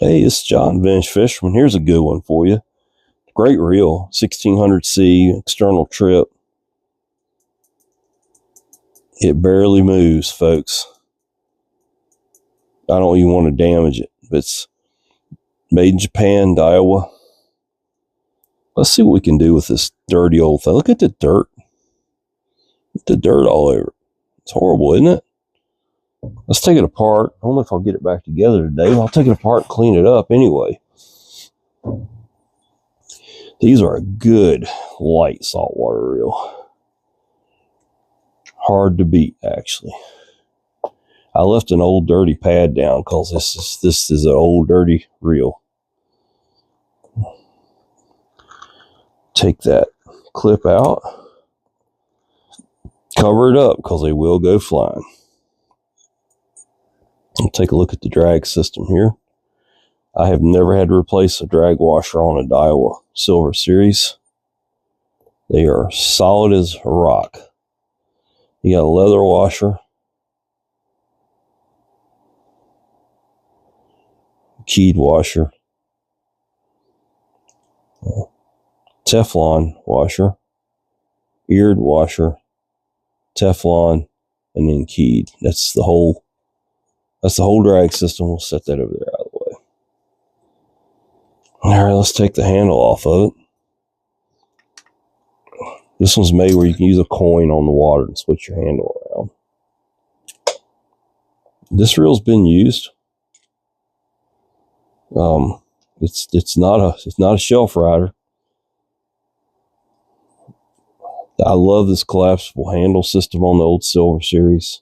Hey, it's John, Vintage Fisherman. Here's a good one for you. Great reel, 1600C, external trip. It barely moves, folks. I don't even want to damage it. It's made in Japan, Daiwa. Let's see what we can do with this dirty old thing. Look at the dirt. Look at the dirt all over it. It's horrible, isn't it? Let's take it apart. I don't know if I'll get it back together today. I'll take it apart and clean it up anyway. These are a good light saltwater reel. Hard to beat, actually. I left an old dirty pad down because this is an old dirty reel. Take that clip out. Cover it up because they will go flying. I'll take a look at the drag system here. I have never had to replace a drag washer on a Daiwa Silver Series. They are solid as a rock. You got a leather washer, keyed washer, Teflon washer, eared washer, Teflon, and then keyed. That's the whole drag system. We'll set that over there out of the way. All right, let's take the handle off of it. This one's made where you can use a coin on the water and switch your handle around. This reel's been used. It's not a shelf rider. I love this collapsible handle system on the old Silver Series.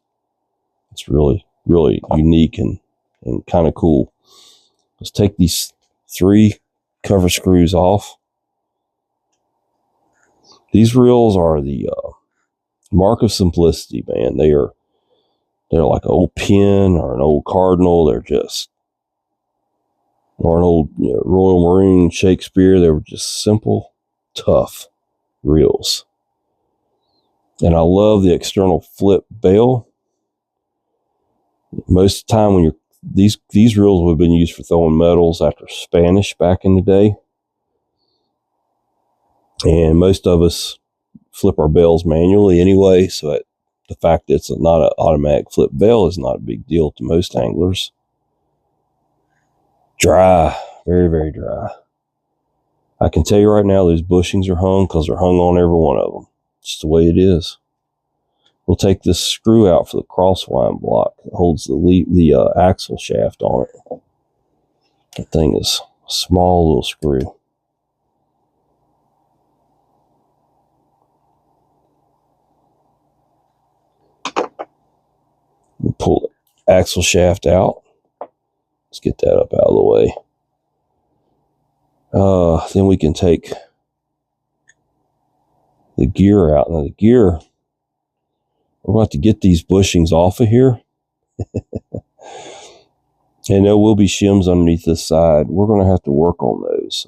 It's really, really unique and kind of cool. Let's take these 3 cover screws off. These reels are the mark of simplicity, man. They're like an old pin or an old cardinal. Or an old Royal Marine Shakespeare. They were just simple, tough reels. And I love the external flip bail. Most of the time when these reels would have been used for throwing metals after Spanish back in the day. And most of us flip our bails manually anyway, so the fact that it's not an automatic flip bail is not a big deal to most anglers. Dry, very, very dry. I can tell you right now, those bushings are hung because they're hung on every one of them. It's the way it is. We'll take this screw out for the crosswind block that holds the axle shaft on it. That thing is a small little screw. We'll pull the axle shaft out. Let's get that up out of the way. Then we can take the gear out. Now the gear, we're going to have to get these bushings off of here. And there will be shims underneath this side. We're going to have to work on those.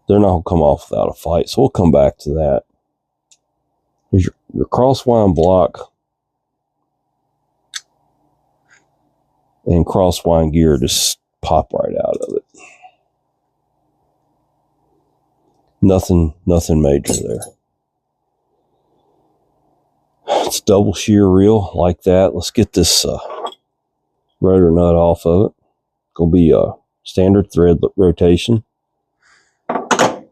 They're not going to come off without a fight, so we'll come back to that. Here's your crosswind block and crosswind gear just pop right out of it. Nothing major there. It's a double shear reel like that. Let's get this rotor nut off of it. It's going to be a standard thread rotation. I'll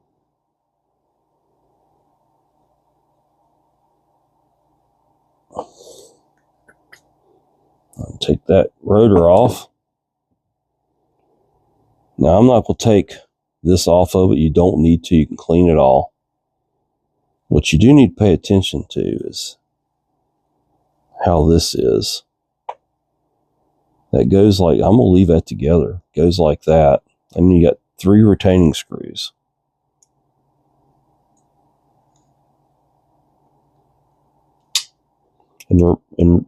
take that rotor off. Now I'm not going to take this off of it. You don't need to. You can clean it all. What you do need to pay attention to is how this is. That goes like, I'm going to leave that together. It goes like that. And you got 3 retaining screws. And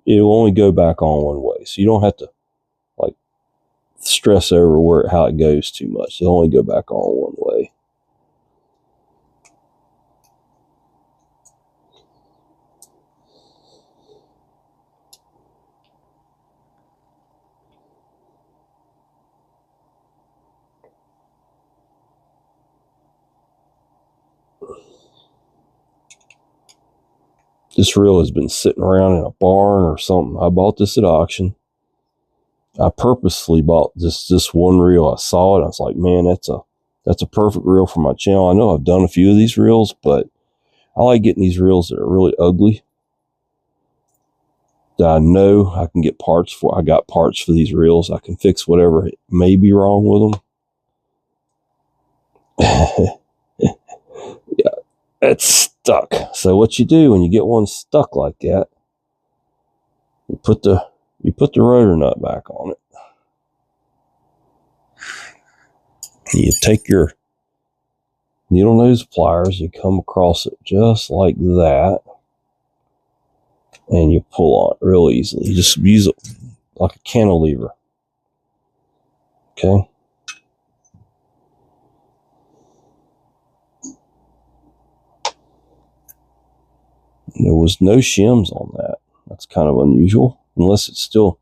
it will only go back on one way. So you don't have to like stress over how it goes too much. It'll only go back on one way. This reel has been sitting around in a barn or something. I bought this at auction. I purposely bought this one reel. I saw it. I was like, man, that's a perfect reel for my channel. I know I've done a few of these reels, but I like getting these reels that are really ugly, that I know I can get parts for. I got parts for these reels. I can fix whatever may be wrong with them. Yeah, it's stuck. So what you do when you get one stuck like that, you put the rotor nut back on it. You take your needle nose pliers, you come across it just like that, and you pull on it real easily. You just use it like a cantilever. Okay. There was no shims on that. That's kind of unusual, unless it's still...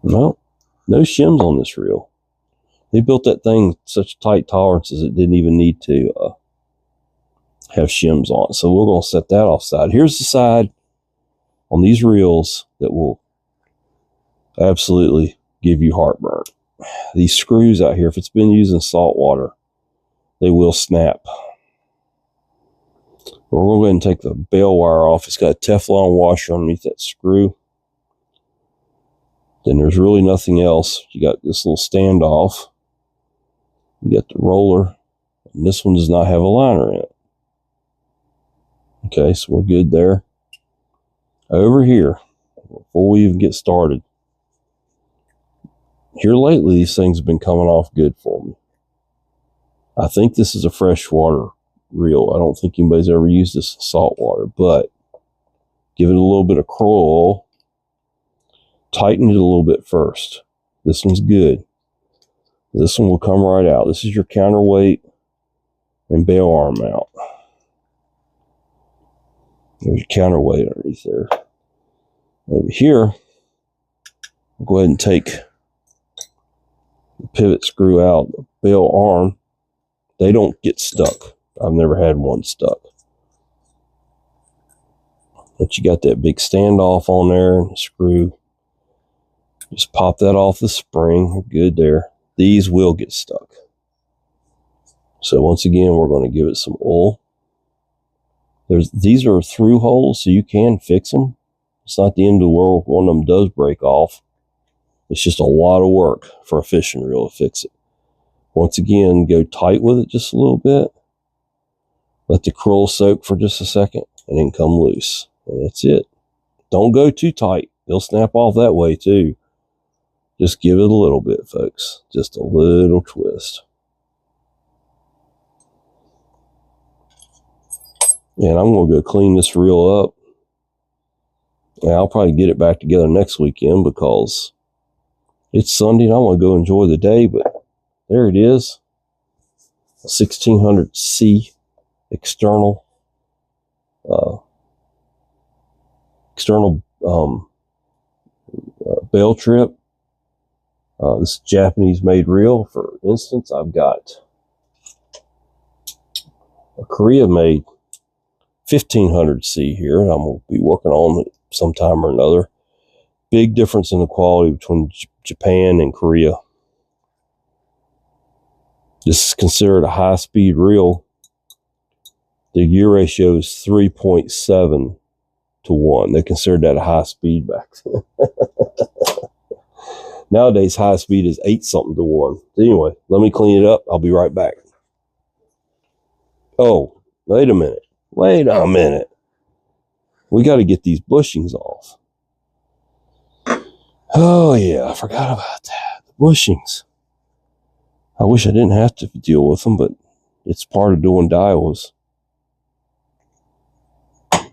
No shims on this reel. They built that thing such tight tolerances it didn't even need to have shims on. So we're going to set that offside. Here's the side on these reels that will absolutely give you heartburn. These screws out here, if it's been used in salt water, they will snap. We're going to go ahead and take the bail wire off. It's got a Teflon washer underneath that screw. Then there's really nothing else. You got this little standoff. You got the roller. And this one does not have a liner in it. Okay, so we're good there. Over here, before we even get started, here lately these things have been coming off good for me. I think this is a freshwater reel. I don't think anybody's ever used this in salt water, but give it a little bit of Crow oil. Tighten it a little bit first. This one's good. This one will come right out. This is your counterweight and bail arm mount. There's your counterweight underneath there. Over here, I'll go ahead and take the pivot screw out, the bail arm. They don't get stuck. I've never had one stuck. But you got that big standoff on there and the screw. Just pop that off the spring. We're good there. These will get stuck. So once again, we're going to give it some oil. These are through holes, so you can fix them. It's not the end of the world if one of them does break off. It's just a lot of work for a fishing reel to fix it. Once again, go tight with it just a little bit. Let the krill soak for just a second, and then come loose. And that's it. Don't go too tight. They'll snap off that way too. Just give it a little bit, folks. Just a little twist. And I'm going to go clean this reel up. And I'll probably get it back together next weekend because it's Sunday and I want to go enjoy the day. But there it is. A 1600C external bail trip. This Japanese made reel. For instance, I've got a Korea made 1500C here, and I'm going to be working on it sometime or another. Big difference in the quality between Japan and Korea. This is considered a high-speed reel. The gear ratio is 3.7 to 1. They considered that a high speed back then. Nowadays, high speed is 8-something to 1. Anyway, let me clean it up. I'll be right back. Oh, wait a minute. Wait a minute. We got to get these bushings off. Oh, yeah, I forgot about that. The bushings. I wish I didn't have to deal with them, but it's part of doing Daiwas. You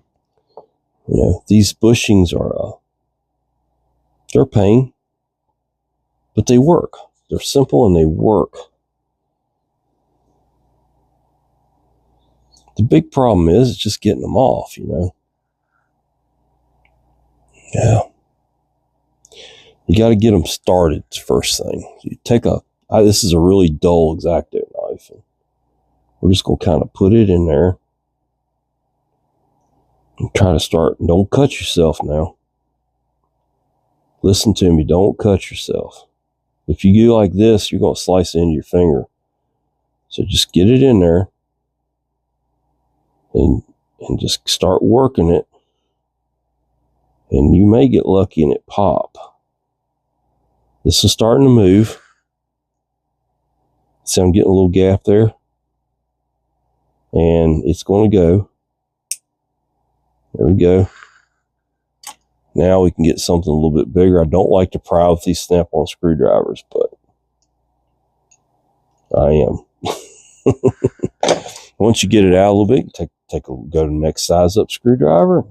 know, these bushings are, they're a pain, but they work. They're simple and they work. The big problem is just getting them off, you know. Yeah. You got to get them started first thing. You take this is a really dull X-Acto knife. And we're just going to kind of put it in there. Try to start. Don't cut yourself now. Listen to me. Don't cut yourself. If you do like this, you're going to slice into your finger. So just get it in there and just start working it. And you may get lucky and it pop. This is starting to move. See, I'm getting a little gap there. And it's going to go. There we go. Now we can get something a little bit bigger. I don't like to pry with these snap-on screwdrivers, but I am. Once you get it out a little bit, go to the next size up screwdriver.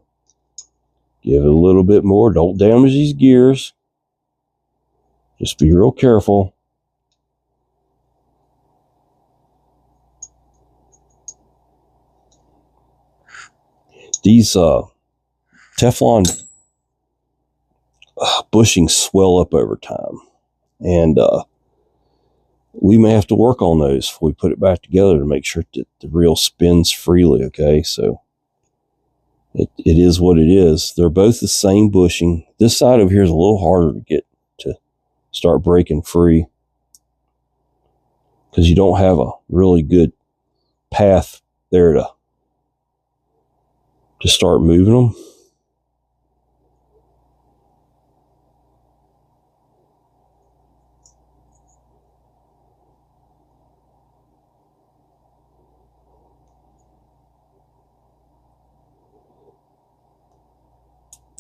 Give it a little bit more. Don't damage these gears. Just be real careful. These Teflon bushings swell up over time. And we may have to work on those if we put it back together to make sure that the reel spins freely, okay? So it is what it is. They're both the same bushing. This side over here is a little harder to get to start breaking free because you don't have a really good path there to start moving them.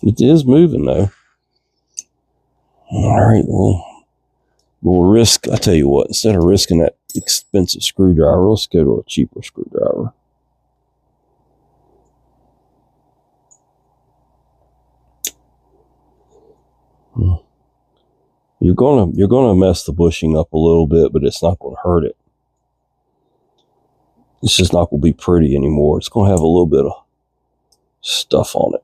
It is moving though. All right, we'll risk, I tell you what, instead of risking that expensive screwdriver, let's go to a cheaper screwdriver. You're gonna mess the bushing up a little bit, but it's not gonna hurt it. It's just not gonna be pretty anymore. It's gonna have a little bit of stuff on it.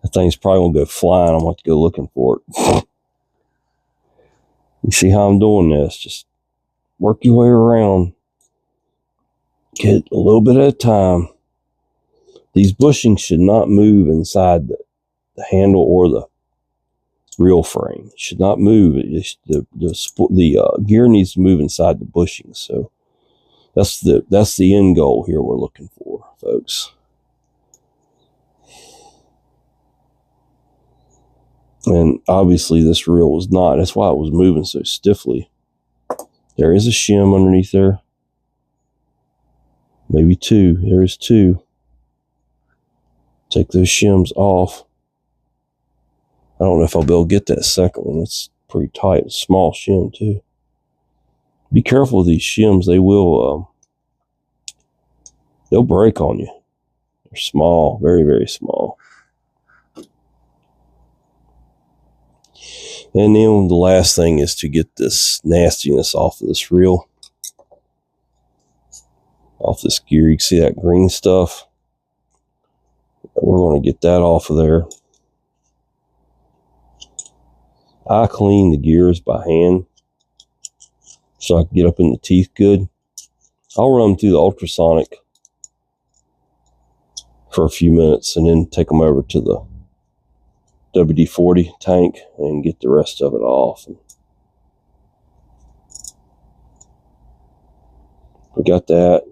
That thing's probably gonna go flying. I'm gonna have to go looking for it. You see how I'm doing this? Just work your way around. Get a little bit at a time. These bushings should not move inside the handle or the reel frame. It should not move. The gear needs to move inside the bushings. So that's the end goal here we're looking for, folks. And obviously this reel was not. That's why it was moving so stiffly. There is a shim underneath there. Maybe two. There is two. Take those shims off. I don't know if I'll be able to get that second one. It's pretty tight. It's a small shim too. Be careful with these shims. They will they'll break on you. They're small, very, very small. And then the last thing is to get this nastiness off of this reel. Off this gear. You can see that green stuff. We're going to get that off of there. I clean the gears by hand so I can get up in the teeth good. I'll run them through the ultrasonic for a few minutes and then take them over to the WD-40 tank and get the rest of it off. We got that.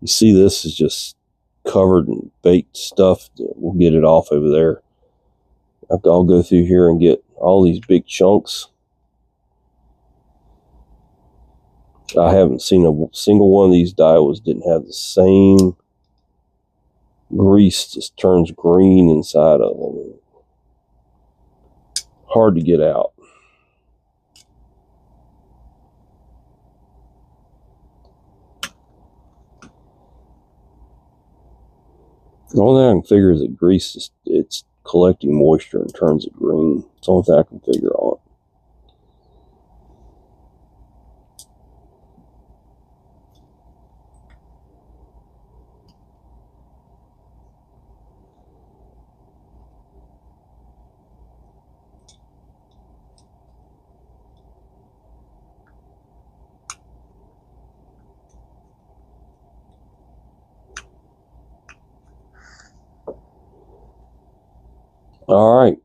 You see this is just covered in baked stuff. We'll get it off over there. I'll go through here and get all these big chunks. I haven't seen a single one of these Daiwas didn't have the same grease. Just turns green inside of them. Hard to get out. The only thing I can figure is that grease it's collecting moisture and turns it green. It's the only thing I can figure on. All right.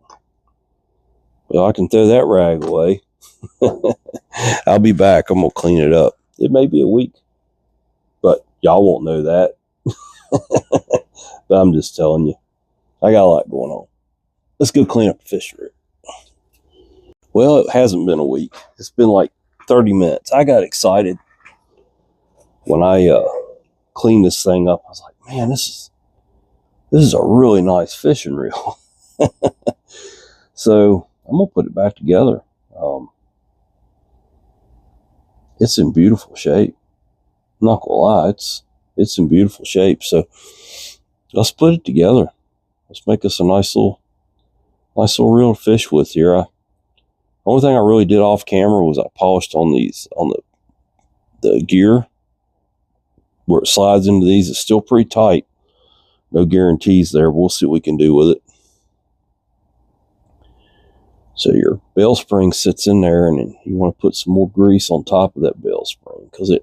Well, I can throw that rag away. I'll be back. I'm going to clean it up. It may be a week, but y'all won't know that. But I'm just telling you, I got a lot going on. Let's go clean up the fish reel. Well, it hasn't been a week. It's been like 30 minutes. I got excited when I cleaned this thing up. I was like, man, this is a really nice fishing reel. So I'm going to put it back together. It's in beautiful shape. I'm not going to lie, it's in beautiful shape. So let's put it together. Let's make us a nice little reel to fish with here. The only thing I really did off camera was I polished on the gear where it slides into these. It's still pretty tight. No guarantees there. We'll see what we can do with it. So your bell spring sits in there, and then you want to put some more grease on top of that bell spring because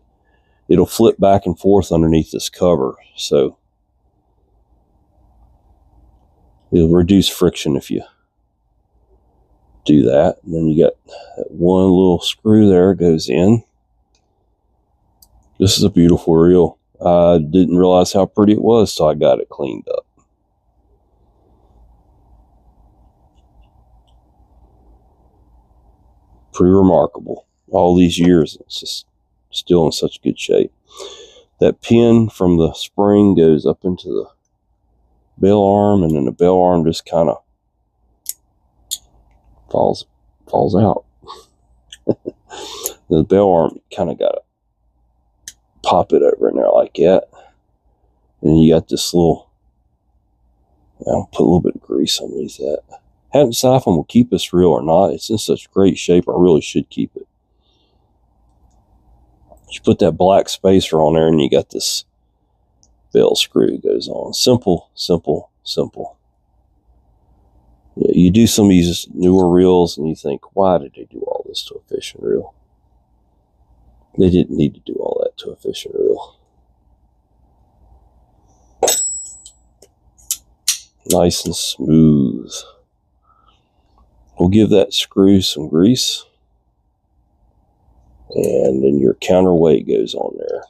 it'll flip back and forth underneath this cover. So it'll reduce friction if you do that. And then you got that one little screw there goes in. This is a beautiful reel. I didn't realize how pretty it was till I got it cleaned up. Pretty remarkable. All these years, it's just still in such good shape. That pin from the spring goes up into the bell arm, and then the bell arm just kind of falls out. The bell arm kind of got to pop it over in there like that. And you got this little, I'll put a little bit of grease underneath that. Haven't decided if I'm going to keep this reel or not. It's in such great shape, I really should keep it. You put that black spacer on there, and you got this bell screw goes on. Simple, simple, simple. Yeah, you do some of these newer reels, and you think, why did they do all this to a fishing reel? They didn't need to do all that to a fishing reel. Nice and smooth. We'll give that screw some grease, and then your counterweight goes on there.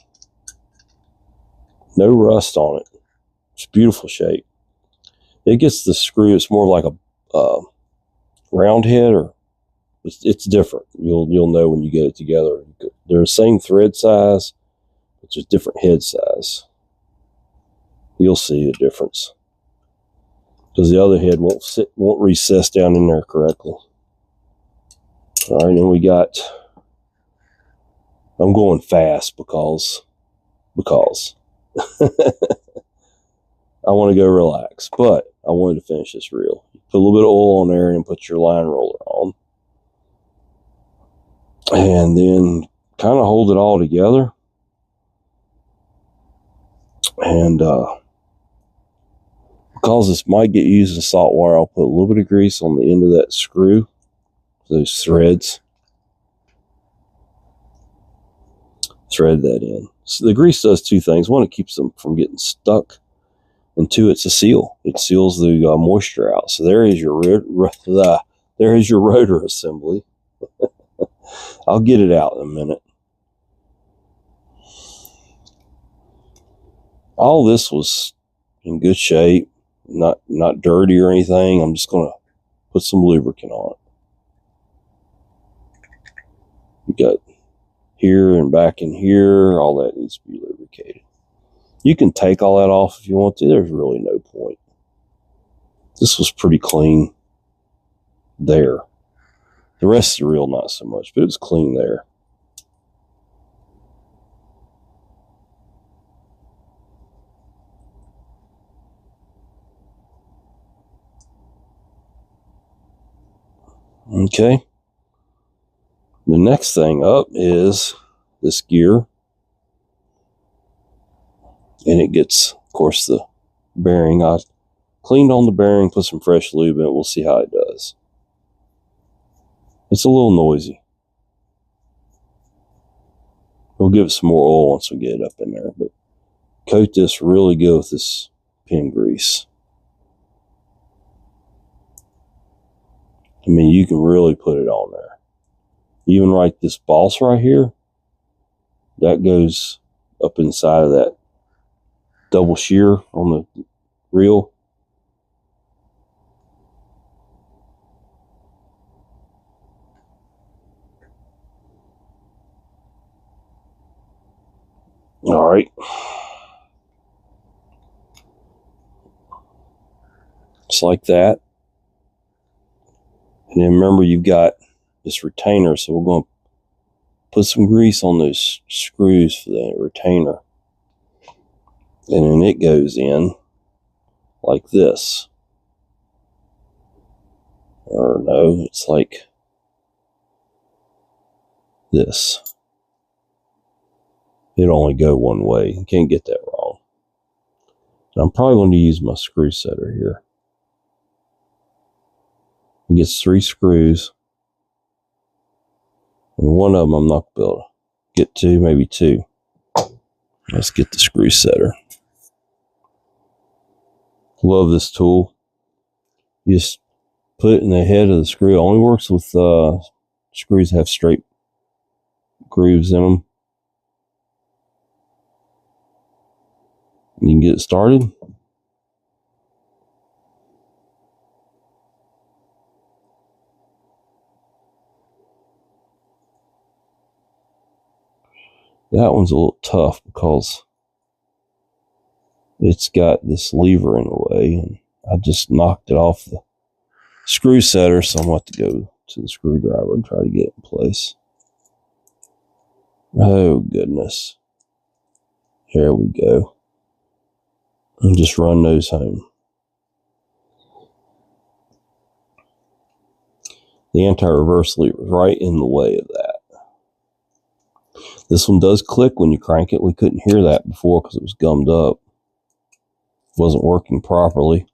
No rust on it. It's beautiful shape. It gets the screw. It's more like a round head, or it's different. You'll know when you get it together. They're the same thread size, but just different head size. You'll see the difference because the other head won't recess down in there correctly. All right, then we got. I'm going fast because I want to go relax, but I wanted to finish this reel. Put a little bit of oil on there and put your line roller on, and then kind of hold it all together. And because this might get used in salt water, I'll put a little bit of grease on the end of that screw, those threads. Thread that in. So the grease does two things. One, it keeps them from getting stuck, and two, it's a seal. It seals the moisture out. So there is your rotor assembly. I'll get it out in a minute. All this was in good shape, not dirty or anything. I'm just going to put some lubricant on it. You got here and back in here, all that needs to be lubricated. You can take all that off if you want to. There's really no point. This was pretty clean there. The rest of the reel, not so much, but it was clean there. Okay. The next thing up is this gear. And it gets, of course, the bearing. I cleaned on the bearing, put some fresh lube in it. We'll see how it does. It's a little noisy. We'll give it some more oil once we get it up in there. But coat this really good with this pin grease. I mean, you can really put it on there. Even right this boss right here, that goes up inside of that double shear on the reel. All right. Just like that. And then remember, you've got this retainer, so we're going to put some grease on those screws for the retainer. And then it goes in like this. Or no, it's like this. It'll only go one way. You can't get that wrong. And I'm probably going to use my screw setter here. It gets 3 screws. And one of them I'm not going to be able to get to, maybe 2. Let's get the screw setter. Love this tool. You just put it in the head of the screw. It only works with screws that have straight grooves in them. You can get it started. That one's a little tough because it's got this lever in the way, and I just knocked it off the screw setter, so I'm going to have to go to the screwdriver and try to get it in place. Oh, goodness. There we go. And just run those home. The anti-reverse lever is right in the way of that. This one does click when you crank it. We couldn't hear that before because it was gummed up. It wasn't working properly.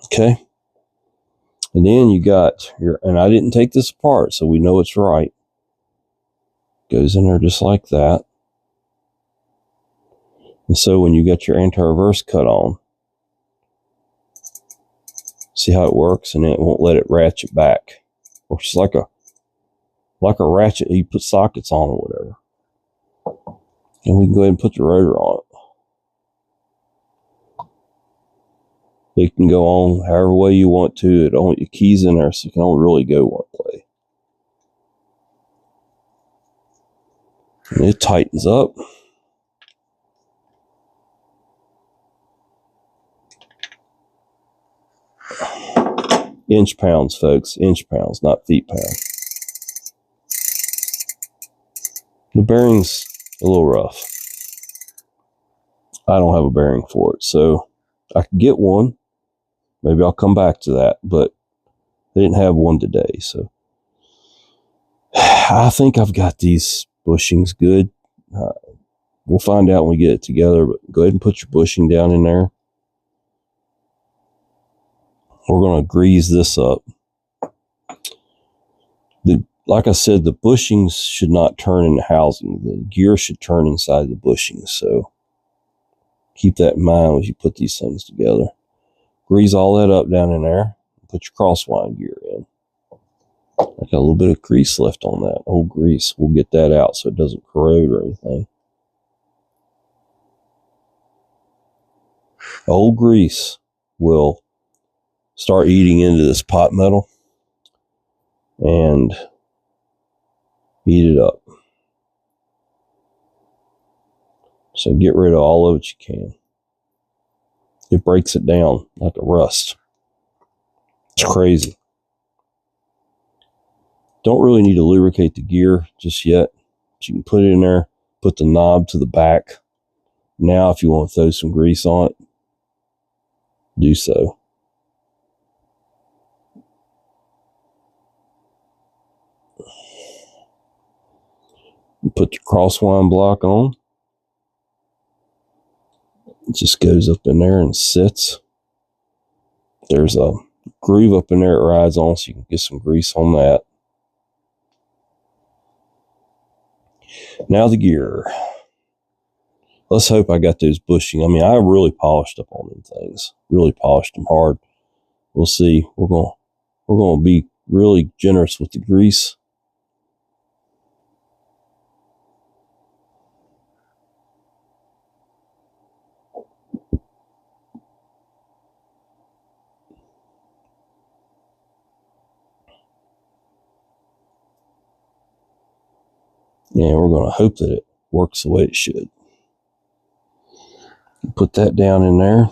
Okay. And then you got your, and I didn't take this apart, so we know it's right. Goes in there just like that. And so when you got your anti-reverse cut on, see how it works, and then it won't let it ratchet back. Or it's like a ratchet you put sockets on or whatever. And we can go ahead and put the rotor on it. You can go on however way you want to. It only your keys in there, so you can only really go one way. And it tightens up. Inch pounds, folks. Inch pounds, not feet pounds. The bearing's a little rough. I don't have a bearing for it, so I could get one. Maybe I'll come back to that, but they didn't have one today, so I think I've got these bushings good. We'll find out when we get it together, but go ahead and put your bushing down in there. We're going to grease this up. Like I said, the bushings should not turn in the housing. The gear should turn inside the bushings, so keep that in mind as you put these things together. Grease all that up down in there. Put your crosswind gear in. I got a little bit of grease left on that. Old grease. We'll get that out so it doesn't corrode or anything. Old grease will start eating into this pot metal and eat it up. So get rid of all of it you can. It breaks it down like a rust. It's crazy. Don't really need to lubricate the gear just yet. But you can put it in there, put the knob to the back. Now, if you want to throw some grease on it, do so. You put your crosswind block on. It just goes up in there and sits. There's a groove up in there it rides on, so you can get some grease on that. Now the gear. Let's hope I got those bushing. I mean, I really polished up on them things. Really polished them hard. We'll see. We're going to be really generous with the grease. And we're going to hope that it works the way it should. Put that down in there.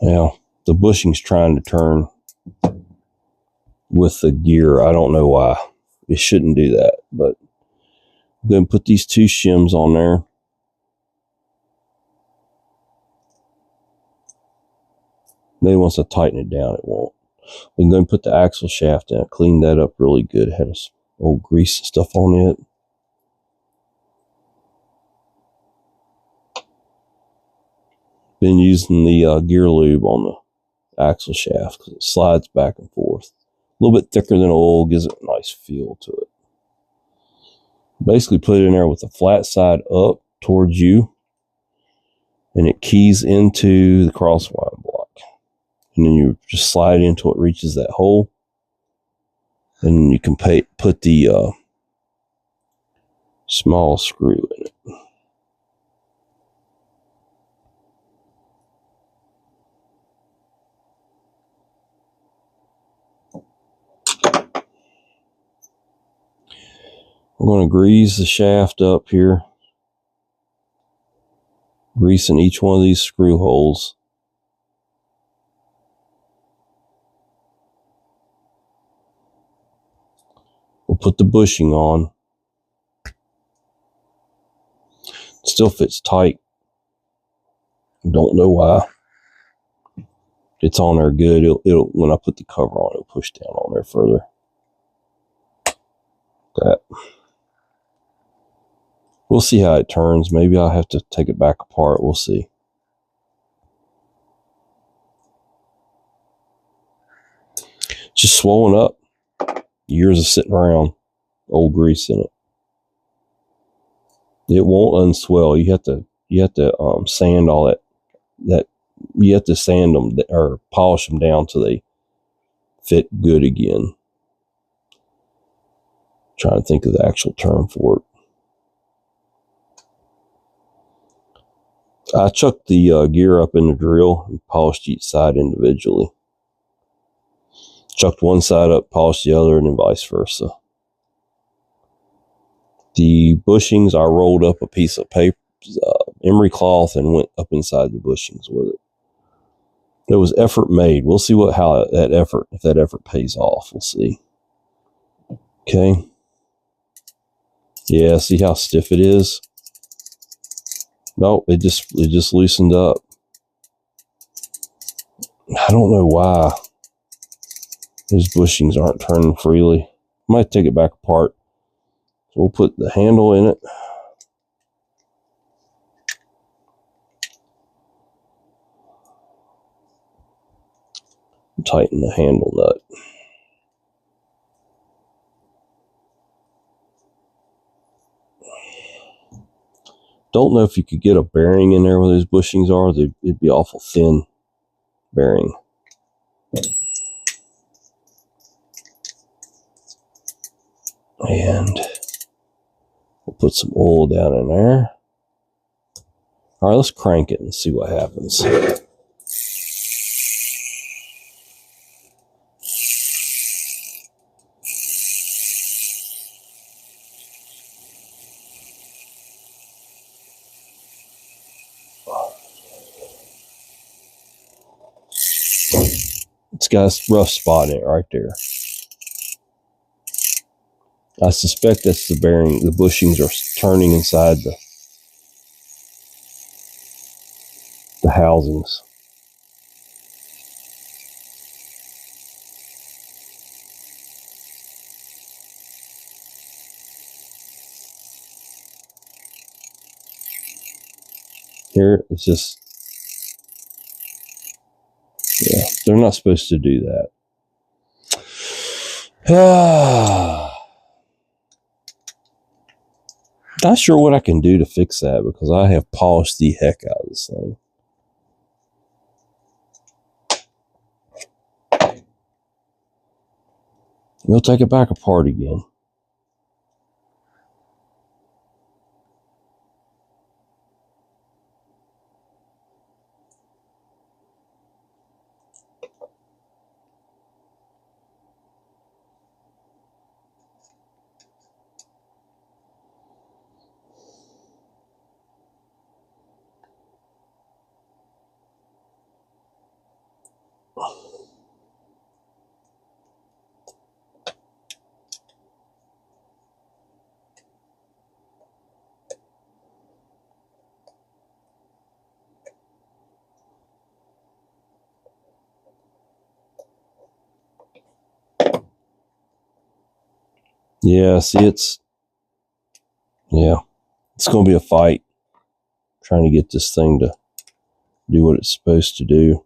Now, the bushing's trying to turn with the gear. I don't know why. It shouldn't do that, but I'm going to put these 2 shims on there. Maybe once I tighten it down, it won't. I'm going to put the axle shaft down, clean that up really good. It had some old grease and stuff on it. Been using the gear lube on the axle shaft because it slides back and forth. A little bit thicker than oil, gives it a nice feel to it. Basically put it in there with the flat side up towards you, and it keys into the crosswind block. And then you just slide it until it reaches that hole. And you can put the small screw in it. We're going to grease the shaft up here. Greasing each one of these screw holes. We'll put the bushing on. It still fits tight. Don't know why. It's on there good. It'll when I put the cover on, it'll push down on there further. That. We'll see how it turns. Maybe I'll have to take it back apart. We'll see. Just swollen up. Years of sitting around. Old grease in it. It won't unswell. You have to sand all that. You have to sand them or polish them down till they fit good again. Trying to think of the actual term for it. I chucked the gear up in the drill and polished each side individually. Chucked one side up, polished the other, and then vice versa. The bushings, I rolled up a piece of paper, emery cloth, and went up inside the bushings with it. There was effort made. We'll see if that effort pays off. We'll see. Okay. Yeah, see how stiff it is? No, it just loosened up. I don't know why those bushings aren't turning freely. I might take it back apart. So we'll put the handle in it. Tighten the handle nut. Don't know if you could get a bearing in there where those bushings are. It'd be awful thin bearing. And we'll put some oil down in there. All right, let's crank it and see what happens. It's got a rough spot in it right there. I suspect that's the bearing. The bushings are turning inside the housings. Here, it's just, yeah, they're not supposed to do that. Not sure what I can do to fix that because I have polished the heck out of this thing. We'll take it back apart again. Yeah, see, it's going to be a fight trying to get this thing to do what it's supposed to do.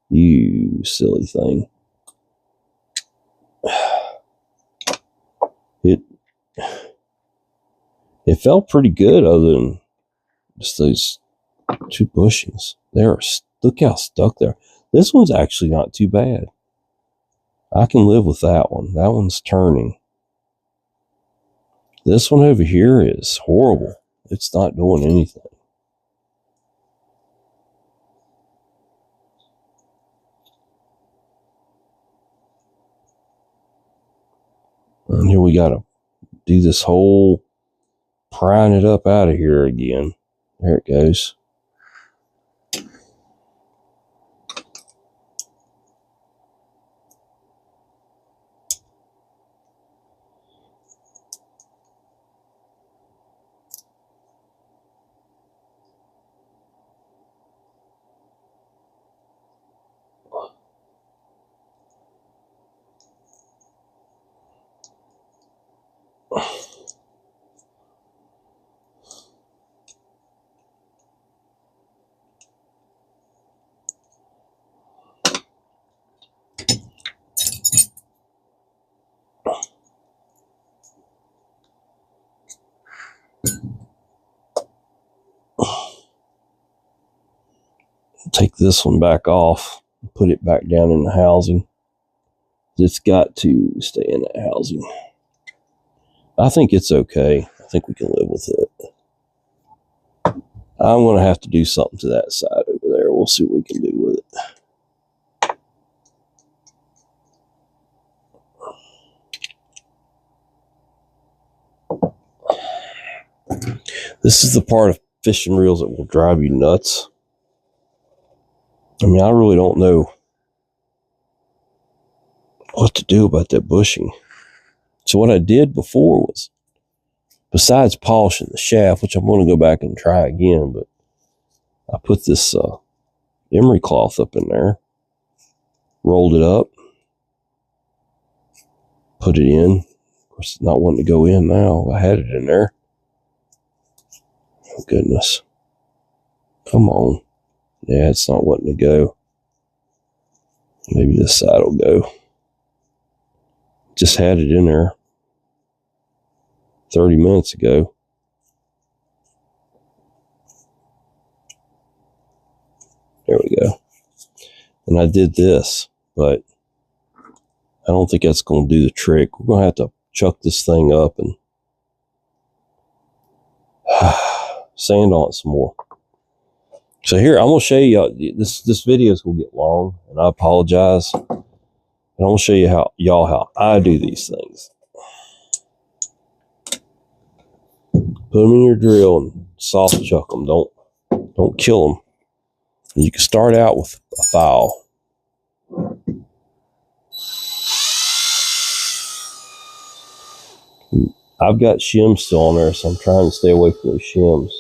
You silly thing. It felt pretty good other than just those 2 bushings. Look how stuck there. This one's actually not too bad. I can live with that one. That one's turning. This one over here is horrible. It's not doing anything. And here we got to do this whole prying it up out of here again. There it goes. Take this one back off and put it back down in the housing. It's got to stay in that housing. I think it's okay. I think we can live with it. I'm going to have to do something to that side over there. We'll see what we can do with it. This is the part of fishing reels that will drive you nuts. I mean, I really don't know what to do about that bushing. So what I did before was, besides polishing the shaft, which I'm going to go back and try again, but I put this emery cloth up in there, rolled it up, put it in. Of course, it's not wanting to go in now. I had it in there. Oh, goodness. Come on. Yeah, it's not wanting to go. Maybe this side will go. Just had it in there 30 minutes ago. There we go. And I did this, but I don't think that's going to do the trick. We're going to have to chuck this thing up and sand on it some more. So here, I'm going to show you, this video is going to get long, and I apologize. And I'm going to show you how I do these things. Put them in your drill and soft chuck them. Don't kill them. You can start out with a foul. I've got shims still on there, so I'm trying to stay away from those shims.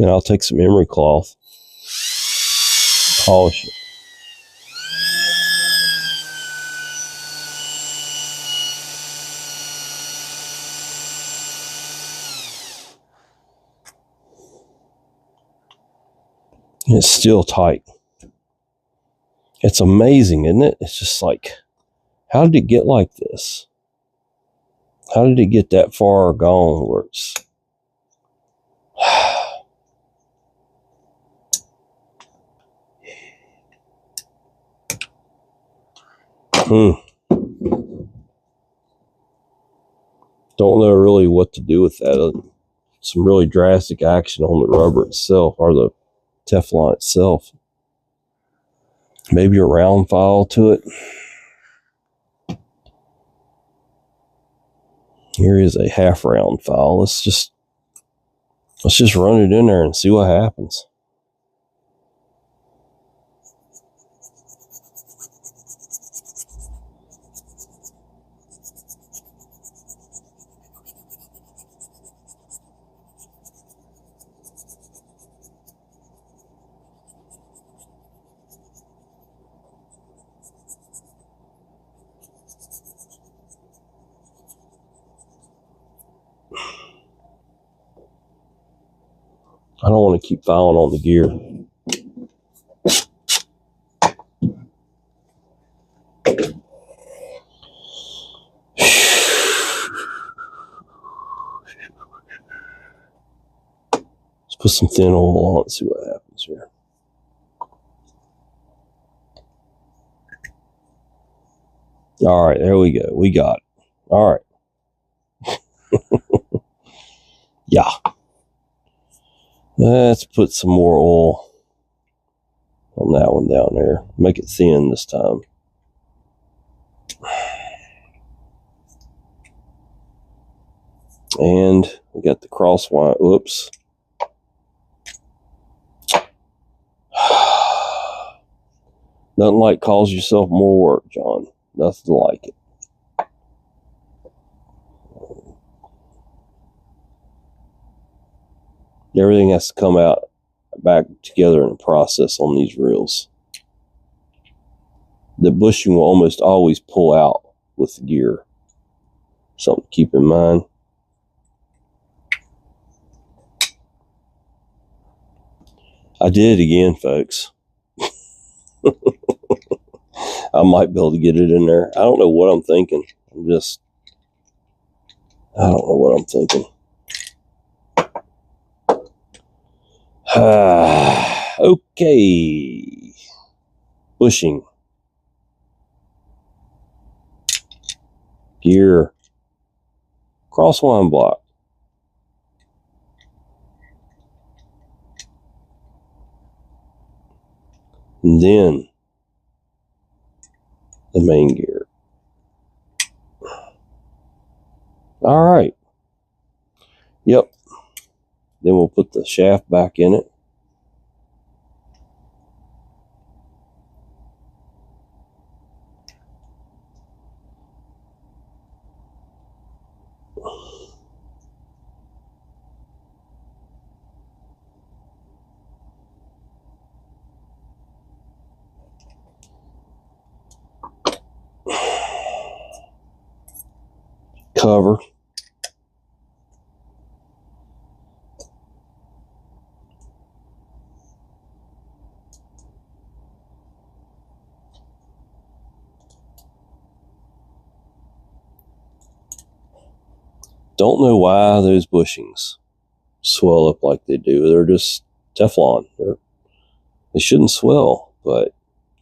And I'll take some emery cloth, polish it. And it's still tight. It's amazing, isn't it? It's just like, how did it get like this? How did it get that far gone where it's... Don't know really what to do with that. Some really drastic action on the rubber itself, or the Teflon itself. Maybe a round file to it. Here is a half round file. Let's just run it in there and see what happens. I don't want to keep filing on the gear. Let's put some thin oil on it and see what happens here. All right, there we go. We got it. All right. Yeah. Let's put some more oil on that one down there. Make it thin this time. And we got the cross wire. Oops. Nothing like cause yourself more work, John. Nothing like it. Everything has to come out back together in the process on these reels. The bushing will almost always pull out with the gear. Something to keep in mind. I did it again, folks. I might be able to get it in there. I don't know what I'm thinking. I don't know what I'm thinking. Okay. Bushing. Gear. Cross line block. And then the main gear. All right. Yep. Then we'll put the shaft back in it. Cover. Don't know why those bushings swell up like they do. They're just Teflon. They shouldn't swell, but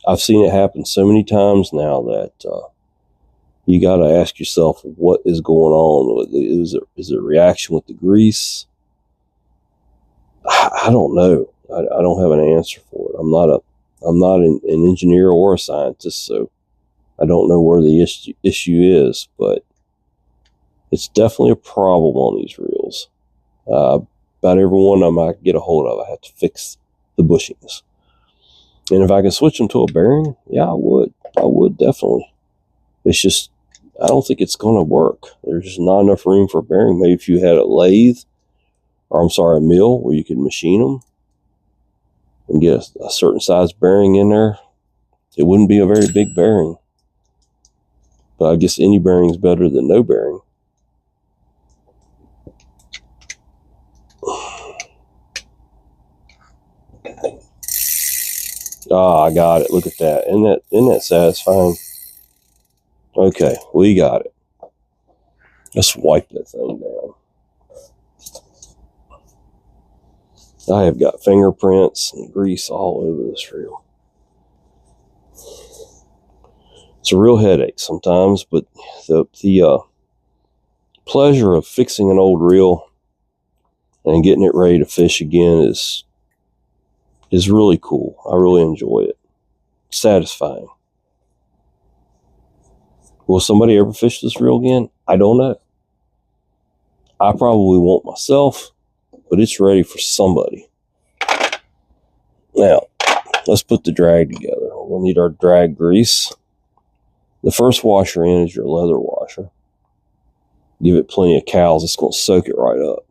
I've seen it happen so many times now that you got to ask yourself what is going on. Is it a reaction with the grease? I don't know. I don't have an answer for it. I'm not an engineer or a scientist, so I don't know where the issue is, but it's definitely a problem on these reels. About every one of them I can get a hold of, I have to fix the bushings. And if I can switch them to a bearing, yeah, I would. I would definitely. It's just, I don't think it's going to work. There's just not enough room for a bearing. Maybe if you had a lathe, or I'm sorry, a mill where you could machine them and get a certain size bearing in there, it wouldn't be a very big bearing. But I guess any bearing is better than no bearing. Ah, I got it. Look at that. Isn't that satisfying? Okay, we got it. Let's wipe that thing down. I have got fingerprints and grease all over this reel. It's a real headache sometimes, but the pleasure of fixing an old reel and getting it ready to fish again is really cool. I really enjoy it. Satisfying. Will somebody ever fish this reel again? I don't know. I probably won't myself, but it's ready for somebody. Now, let's put the drag together. We'll need our drag grease. The first washer in is your leather washer. Give it plenty of cowls. It's going to soak it right up.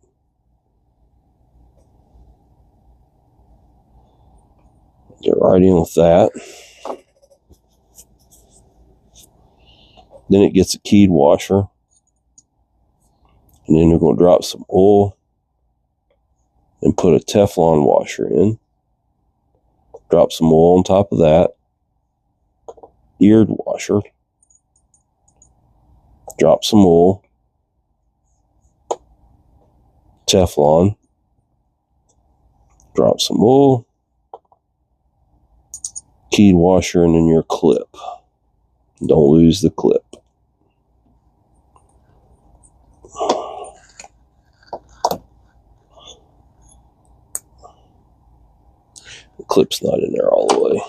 Get right in with that. Then it gets a keyed washer. And then you're going to drop some oil and put a Teflon washer in. Drop some oil on top of that. Eared washer. Drop some oil. Teflon. Drop some oil. Keyed washer, and then your clip. Don't lose the clip. The clip's not in there all the way.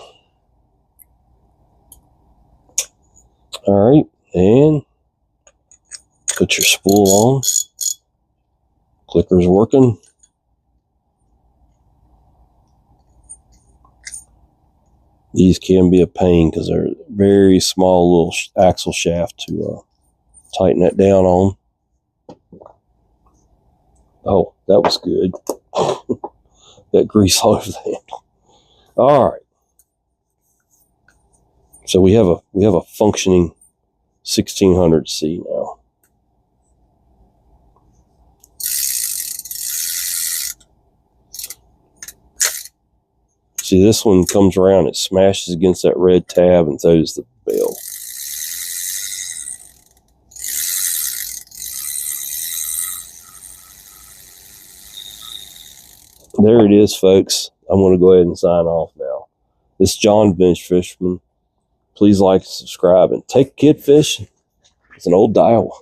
All right, and put your spool on. Clicker's working. These can be a pain because they're very small little axle shaft to tighten that down on. Oh, that was good. That grease all over the handle. All right. So we have a functioning 1600C now. See, this one comes around, it smashes against that red tab and throws the bell. There it is, folks. I'm going to go ahead and sign off now. This is John Bench Fisherman. Please like and subscribe and take a kid fishing. It's an old Daiwa.